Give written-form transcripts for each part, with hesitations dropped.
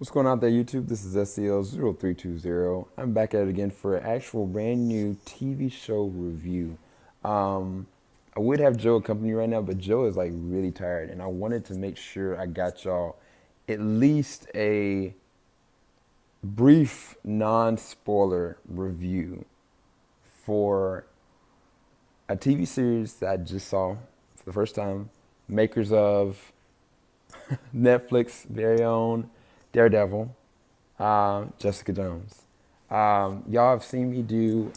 What's going on out there, YouTube? This is SCL0320. I'm back at it again for an actual brand new TV show review. I would have Joe accompany me right now, but Joe is like really tired, and I wanted to make sure I got y'all at least a brief non-spoiler review for a TV series that I just saw for the first time, makers of Netflix very own Daredevil, Jessica Jones. Y'all have seen me do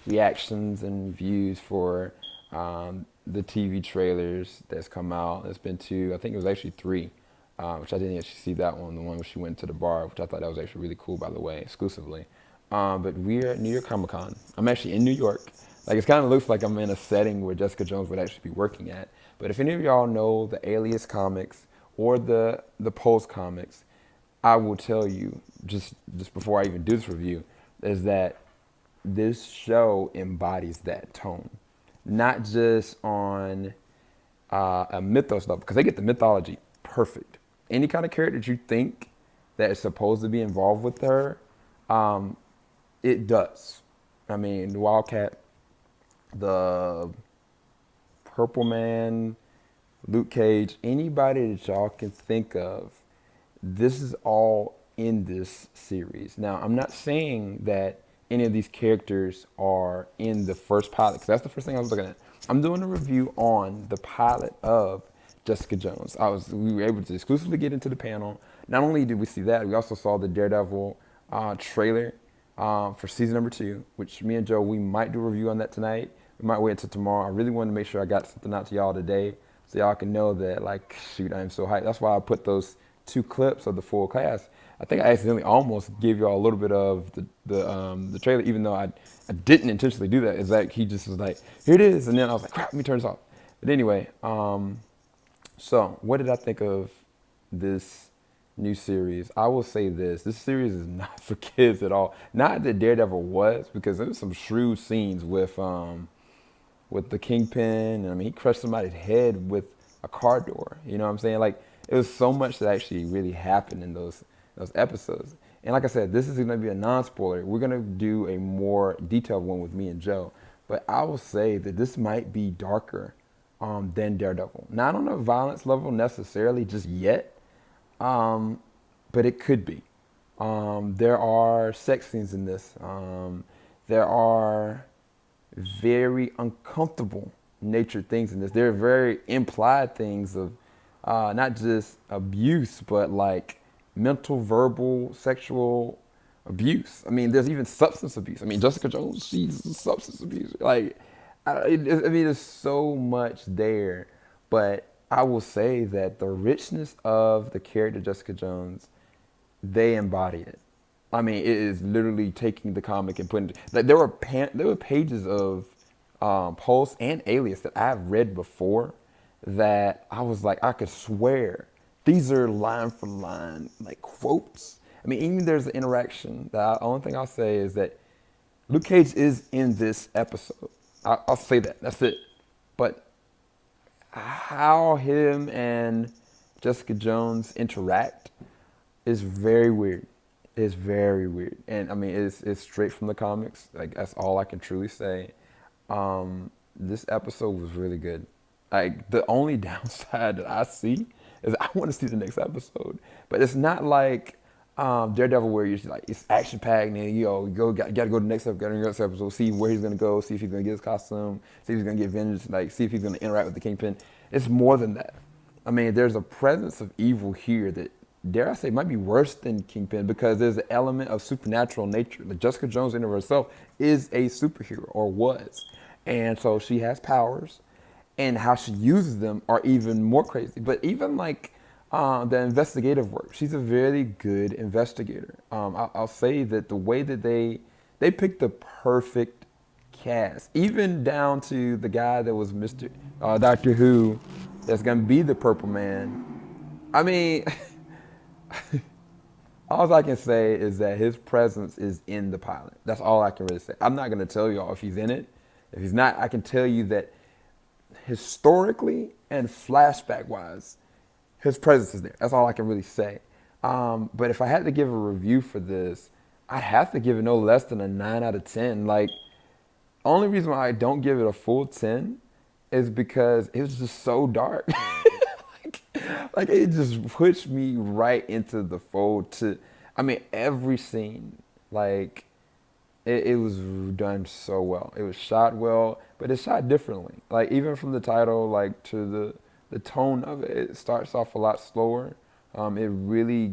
reactions and reviews for the TV trailers that's come out. There's been two, I think it was actually three, which I didn't actually see that one, the one where she went to the bar, which I thought that was actually really cool, by the way, exclusively. But we're at New York Comic Con. I'm actually in New York. Like, it kind of looks like I'm in a setting where Jessica Jones would actually be working at. But if any of y'all know the Alias comics or the Pulse comics, I will tell you, just before I even do this review, is that this show embodies that tone. Not just on a mythos level, because they get the mythology perfect. Any kind of character that you think that is supposed to be involved with her, it does. I mean, the Wildcat, the Purple Man, Luke Cage, anybody that y'all can think of, this is all in this series. Now, I'm not saying that any of these characters are in the first pilot, because that's the first thing I was looking at. I'm doing a review on the pilot of Jessica Jones. We were able to exclusively get into the panel. Not only did we see that, we also saw the Daredevil trailer for season number 2, which me and Joe, we might do a review on that tonight. We might wait until tomorrow. I really wanted to make sure I got something out to y'all today so y'all can know that, like, shoot, I am so hyped. That's why I put those 2 clips of the full cast. I think I accidentally almost gave y'all a little bit of the trailer, even though I didn't intentionally do that. It's like he just was like, here it is, and then I was like, crap, let me turn this off. But anyway, so what did I think of this new series? I will say this series is not for kids at all. Not that Daredevil was, because there was some shrewd scenes with the Kingpin, and I mean, he crushed somebody's head with a car door. You know what I'm saying? Like, it was so much that actually really happened in those episodes. And like I said, this is going to be a non-spoiler. We're going to do a more detailed one with me and Joe. But I will say that this might be darker than Daredevil. Not on a violence level necessarily just yet, but it could be. There are sex scenes in this. There are very uncomfortable natured things in this. There are very implied things of not just abuse, but like mental, verbal, sexual abuse. I mean, there's even substance abuse. I mean, Jessica Jones, she's a substance abuser. Like, I mean, there's so much there. But I will say that the richness of the character Jessica Jones, they embody it. I mean, it is literally taking the comic and putting it. Like, there were pages of Pulse and Alias that I've read before that I was like, I could swear these are line for line, like, quotes. I mean, even there's an interaction. The only thing I'll say is that Luke Cage is in this episode. I'll say that. That's it. But how him and Jessica Jones interact is very weird. It's very weird. And I mean, it's straight from the comics. Like, that's all I can truly say. This episode was really good. Like, the only downside that I see is I want to see the next episode. But it's not like Daredevil, where you're like, it's action packed, and got to go to the next episode, see where he's gonna go, see if he's gonna get his costume, see if he's gonna get vengeance, like, see if he's gonna interact with the Kingpin. It's more than that. I mean, there's a presence of evil here that, dare I say, might be worse than Kingpin, because there's an element of supernatural nature. Like, Jessica Jones in and of herself is a superhero, or was, and so she has powers, and how she uses them are even more crazy. But even like the investigative work, she's a very good investigator. I'll say that the way that they picked the perfect cast, even down to the guy that was Mr. Doctor Who, that's gonna be the Purple Man. I mean, all I can say is that his presence is in the pilot. That's all I can really say. I'm not gonna tell y'all if he's in it. If he's not, I can tell you that historically and flashback wise, his presence is there. That's all I can really say. But if I had to give a review for this, I'd have to give it no less than a 9 out of 10. Like, only reason why I don't give it a full 10 is because it was just so dark. like, like it just pushed me right into the fold I mean, every scene, like, it was done so well. It was shot well, but it's shot differently. Like, even from the title, like, to the tone of it, it starts off a lot slower. It really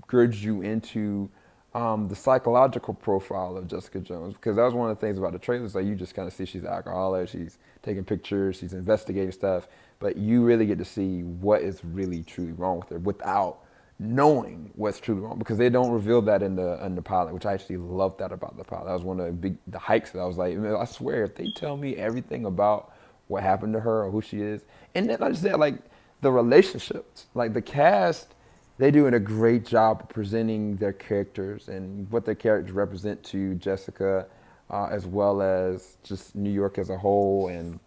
girds you into the psychological profile of Jessica Jones, because that was one of the things about the trailers. Like, you just kind of see she's an alcoholic, she's taking pictures, she's investigating stuff, but you really get to see what is really truly wrong with her without knowing what's truly wrong, because they don't reveal that in the pilot, which I actually loved that about the pilot. That was one of the hikes that I was like, man, I swear, if they tell me everything about what happened to her or who she is, and then I just said, like, the relationships, like the cast, they doing a great job of presenting their characters and what their characters represent to Jessica, as well as just New York as a whole. And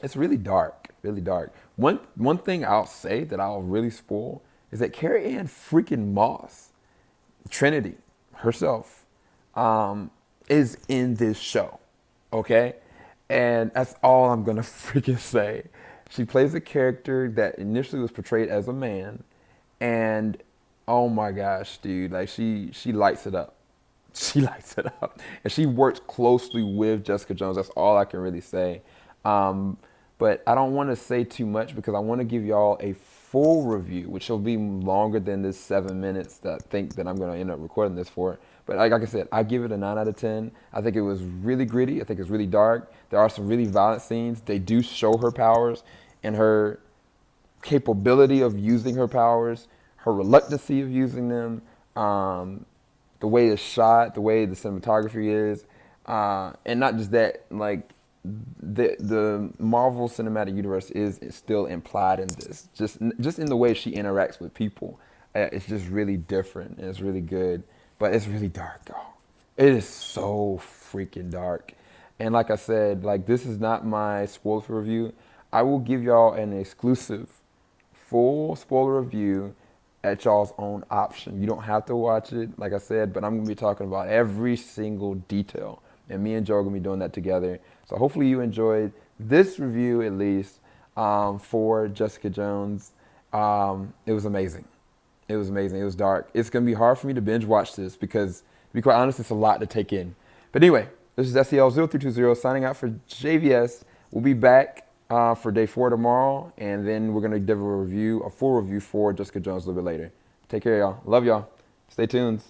it's really dark, really dark. One thing I'll say that I'll really spoil is that Carrie Ann freaking Moss, Trinity herself, is in this show, okay? And that's all I'm gonna freaking say. She plays a character that initially was portrayed as a man, and oh my gosh, dude, like she lights it up. She lights it up, and she works closely with Jessica Jones. That's all I can really say. But I don't want to say too much because I want to give y'all a full review, which will be longer than this 7 minutes that I think that I'm going to end up recording this for. But like I said, I give it a 9 out of 10. I think it was really gritty. I think it's really dark. There are some really violent scenes. They do show her powers and her capability of using her powers, her reluctancy of using them, the way it's shot, the way the cinematography is, and not just that, like, the Marvel Cinematic Universe is still implied in this. Just in the way she interacts with people, it's just really different and it's really good. But it's really dark, y'all. It is so freaking dark. And like I said, like, this is not my spoiler review. I will give y'all an exclusive full spoiler review at y'all's own option. You don't have to watch it, like I said, but I'm going to be talking about every single detail. And me and Joe are going to be doing that together. So hopefully you enjoyed this review, at least, for Jessica Jones. It was amazing. It was amazing. It was dark. It's going to be hard for me to binge watch this because, to be quite honest, it's a lot to take in. But anyway, this is SEL0320 signing out for JVS. We'll be back for day 4 tomorrow, and then we're going to give a full review for Jessica Jones a little bit later. Take care, y'all. Love y'all. Stay tuned.